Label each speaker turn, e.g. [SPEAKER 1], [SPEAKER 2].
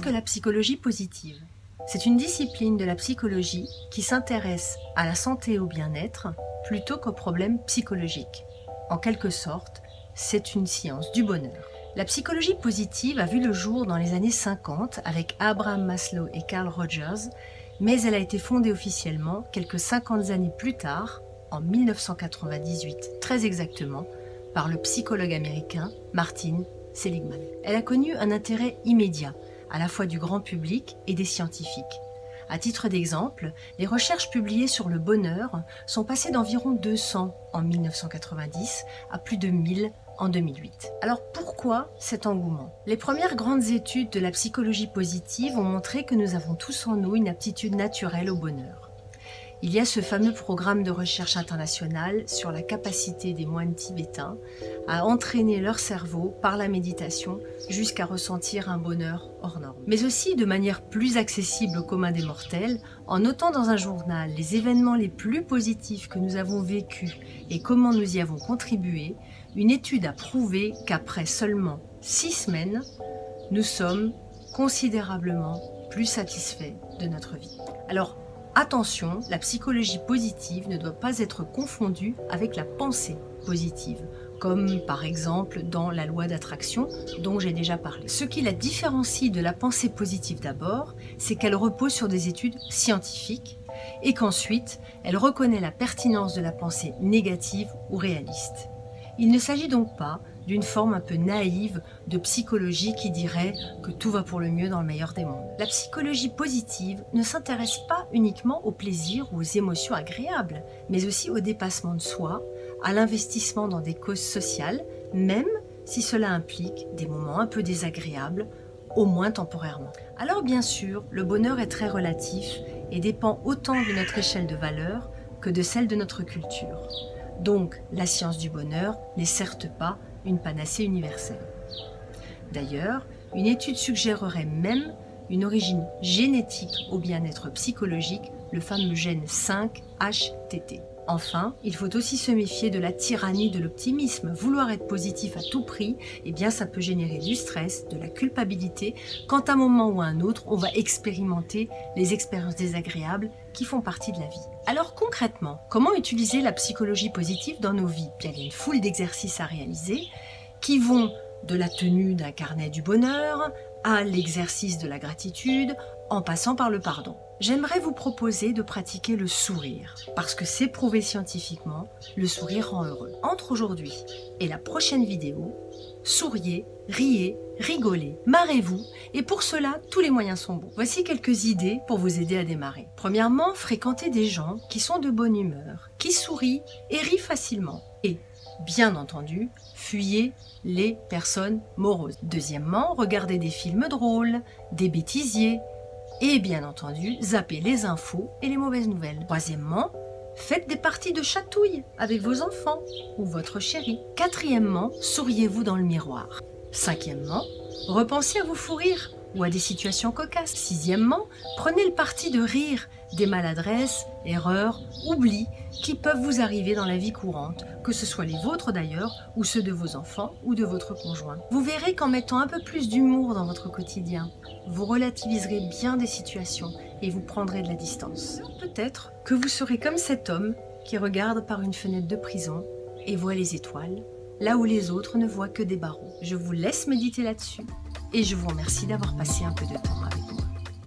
[SPEAKER 1] que la psychologie positive? C'est une discipline de la psychologie qui s'intéresse à la santé et au bien-être plutôt qu'aux problèmes psychologiques. En quelque sorte, c'est une science du bonheur. La psychologie positive a vu le jour dans les années 50 avec Abraham Maslow et Carl Rogers, mais elle a été fondée officiellement quelques 50 années plus tard, en 1998, très exactement, par le psychologue américain Martin Seligman. Elle a connu un intérêt immédiat, à la fois du grand public et des scientifiques. À titre d'exemple, les recherches publiées sur le bonheur sont passées d'environ 200 en 1990 à plus de 1000 en 2008. Alors pourquoi cet engouement? Les premières grandes études de la psychologie positive ont montré que nous avons tous en nous une aptitude naturelle au bonheur. Il y a ce fameux programme de recherche international sur la capacité des moines tibétains à entraîner leur cerveau par la méditation jusqu'à ressentir un bonheur hors norme. Mais aussi de manière plus accessible au commun des mortels, en notant dans un journal les événements les plus positifs que nous avons vécus et comment nous y avons contribué, une étude a prouvé qu'après seulement 6 semaines, nous sommes considérablement plus satisfaits de notre vie. Alors, attention, la psychologie positive ne doit pas être confondue avec la pensée positive, comme par exemple dans la loi d'attraction dont j'ai déjà parlé. Ce qui la différencie de la pensée positive d'abord, c'est qu'elle repose sur des études scientifiques et qu'ensuite, elle reconnaît la pertinence de la pensée négative ou réaliste. Il ne s'agit donc pas d'une forme un peu naïve de psychologie qui dirait que tout va pour le mieux dans le meilleur des mondes. La psychologie positive ne s'intéresse pas uniquement au plaisir ou aux émotions agréables, mais aussi au dépassement de soi, à l'investissement dans des causes sociales, même si cela implique des moments un peu désagréables, au moins temporairement. Alors bien sûr, le bonheur est très relatif et dépend autant de notre échelle de valeurs que de celle de notre culture. Donc, la science du bonheur n'est certes pas une panacée universelle. D'ailleurs, une étude suggérerait même une origine génétique au bien-être psychologique, le fameux gène 5-HTT. Enfin, il faut aussi se méfier de la tyrannie de l'optimisme. Vouloir être positif à tout prix, eh bien ça peut générer du stress, de la culpabilité, quand à un moment ou à un autre, on va expérimenter les expériences désagréables qui font partie de la vie. Alors concrètement, comment utiliser la psychologie positive dans nos vies? Il y a une foule d'exercices à réaliser qui vont de la tenue d'un carnet du bonheur à l'exercice de la gratitude, en passant par le pardon. J'aimerais vous proposer de pratiquer le sourire, parce que c'est prouvé scientifiquement, le sourire rend heureux. Entre aujourd'hui et la prochaine vidéo, souriez, riez, rigolez, marrez-vous, et pour cela, tous les moyens sont bons. Voici quelques idées pour vous aider à démarrer. Premièrement, fréquentez des gens qui sont de bonne humeur, qui sourient et rient facilement. Et, bien entendu, fuyez les personnes moroses. Deuxièmement, regardez des films drôles, des bêtisiers, et bien entendu, zappez les infos et les mauvaises nouvelles. Troisièmement, faites des parties de chatouille avec vos enfants ou votre chéri. Quatrièmement, souriez-vous dans le miroir. Cinquièmement, repensez à vos fous rires ou à des situations cocasses. Sixièmement, prenez le parti de rire des maladresses, erreurs, oublis qui peuvent vous arriver dans la vie courante, que ce soit les vôtres d'ailleurs, ou ceux de vos enfants ou de votre conjoint. Vous verrez qu'en mettant un peu plus d'humour dans votre quotidien, vous relativiserez bien des situations et vous prendrez de la distance. Peut-être que vous serez comme cet homme qui regarde par une fenêtre de prison et voit les étoiles, là où les autres ne voient que des barreaux. Je vous laisse méditer là-dessus et je vous remercie d'avoir passé un peu de temps avec moi.